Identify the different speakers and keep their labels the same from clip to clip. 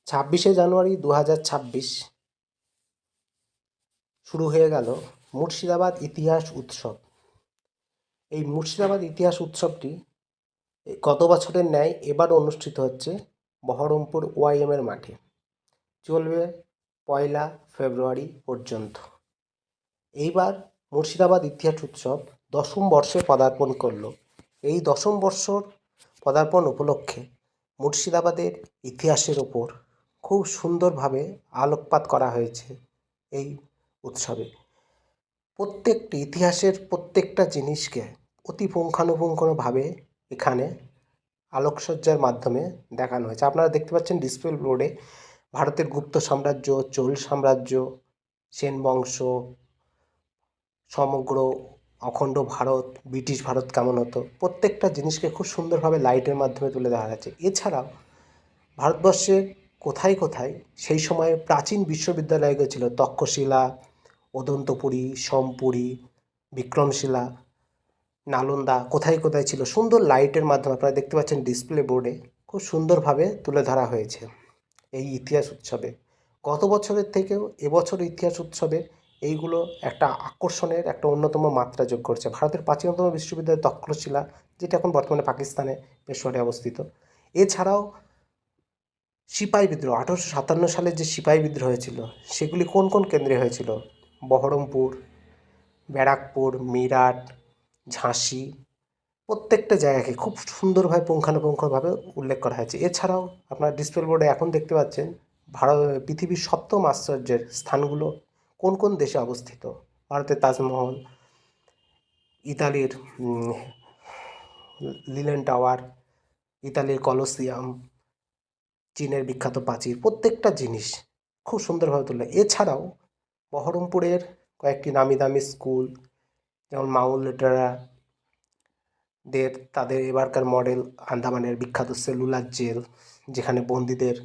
Speaker 1: 26শে জানুয়ারি 2026 শুরু হয়ে গেল মুর্শিদাবাদ ইতিহাস উৎসব। এই মুর্শিদাবাদ ইতিহাস উৎসবটি গত বছরের ন্যায় এবারও অনুষ্ঠিত হচ্ছে বহরমপুর ওআইএমের মাঠে। চলবে 1লা ফেব্রুয়ারি পর্যন্ত। এইবার মুর্শিদাবাদ ইতিহাস উৎসব 10ম বর্ষে পদার্পণ করলো। এই 10ম বর্ষর পদার্পণ উপলক্ষে মুর্শিদাবাদের ইতিহাসের ওপর খুব সুন্দরভাবে আলোকপাত করা হয়েছে এই উৎসবে। প্রত্যেকটি ইতিহাসের প্রত্যেকটা জিনিসকে অতি পুঙ্খানুপুঙ্খভাবে এখানে আলোকসজ্জার মাধ্যমে দেখানো হয়েছে। আপনারা দেখতে পাচ্ছেন ডিসপ্লে বোর্ডে ভারতের গুপ্ত সাম্রাজ্য, চোল সাম্রাজ্য, সেন বংশ, সমগ্র অখণ্ড ভারত, ব্রিটিশ ভারত কেমন হতো, প্রত্যেকটা জিনিসকে খুব সুন্দরভাবে লাইটের মাধ্যমে তুলে ধরা আছে। এছাড়াও ভারতবর্ষে কোথায় কোথায় সেই সময়ে প্রাচীন বিশ্ববিদ্যালয়গুলো ছিল, তক্ষশিলা, অদন্তপুরী, সোমপুরী, বিক্রমশিলা, নালন্দা কোথায় কোথায় ছিল, সুন্দর লাইটের মাধ্যমে আপনারা দেখতে পাচ্ছেন ডিসপ্লে বোর্ডে খুব সুন্দরভাবে তুলে ধরা হয়েছে এই ইতিহাস উৎসবে। গত বছরের থেকেও এবছর ইতিহাস উৎসবে এইগুলো একটা আকর্ষণের একটা অন্যতম মাত্রা যোগ করছে। ভারতের প্রাচীনতম বিশ্ববিদ্যালয় তক্ষশিলা, যেটা এখন বর্তমানে পাকিস্তানে পেশোয়ারে অবস্থিত। এছাড়াও সিপাহী বিদ্রোহ, 1857 সালের যে সিপাহী বিদ্রোহ হয়েছিল সেগুলি কোন কোন কেন্দ্রে হয়েছিল? বহরমপুর, ব্যারাকপুর, মিরাট, ঝাঁসি, প্রত্যেকটা জায়গাকে খুব সুন্দরভাবে পুঙ্খানুপুঙ্খভাবে উল্লেখ করা হয়েছে। এছাড়াও আপনারা ডিসপ্লে বোর্ডে এখন দেখতে পাচ্ছেন পৃথিবীর 7ম আশ্চর্যের স্থানগুলো কোন কোন দেশে অবস্থিত। ভারতের তাজমহল, ইতালির লিলেন টাওয়ার, ইতালির কলোসিয়াম, চীনের বিখ্যাত প্রাচীর, প্রত্যেকটা জিনিস খুব সুন্দরভাবে তুলে। এছাড়াও বহরমপুরের কয়েকটি নামি দামি স্কুল, যেমন মাউন্ট লিটরা তাদের এবারকার মডেল, আন্দামানের বিখ্যাত সেলুলার জেল, যেখানে বন্দীদের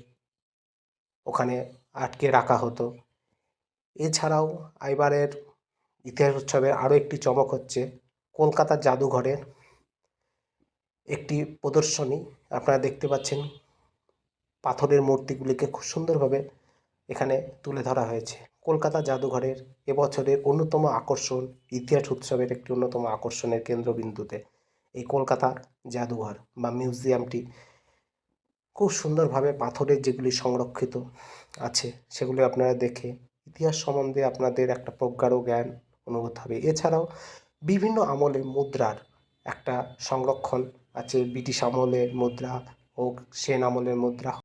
Speaker 1: ওখানে আটকে রাখা হতো। এছাড়াও এবারের ইতিহাস উৎসবের আরও একটি চমক হচ্ছে কলকাতার জাদুঘরের একটি প্রদর্শনী। আপনারা দেখতে পাচ্ছেন পাথরের মূর্তিগুলিকে খুব সুন্দরভাবে এখানে তুলে ধরা হয়েছে। কলকাতা জাদুঘরের এবছরের অন্যতম আকর্ষণ, ইতিহাস উৎসবের একটি অন্যতম আকর্ষণের কেন্দ্রবিন্দুতে এই কলকাতা জাদুঘর বা মিউজিয়ামটি খুব সুন্দরভাবে পাথরের যেগুলি সংরক্ষিত আছে সেগুলি আপনারা দেখে ইতিহাস সম্বন্ধে আপনাদের একটা প্রজ্ঞারও জ্ঞান অনুভূত হবে। এছাড়াও বিভিন্ন আমলের মুদ্রার একটা সংরক্ষণ আছে, ব্রিটিশ আমলের মুদ্রা হোক, সেন আমলের মুদ্রা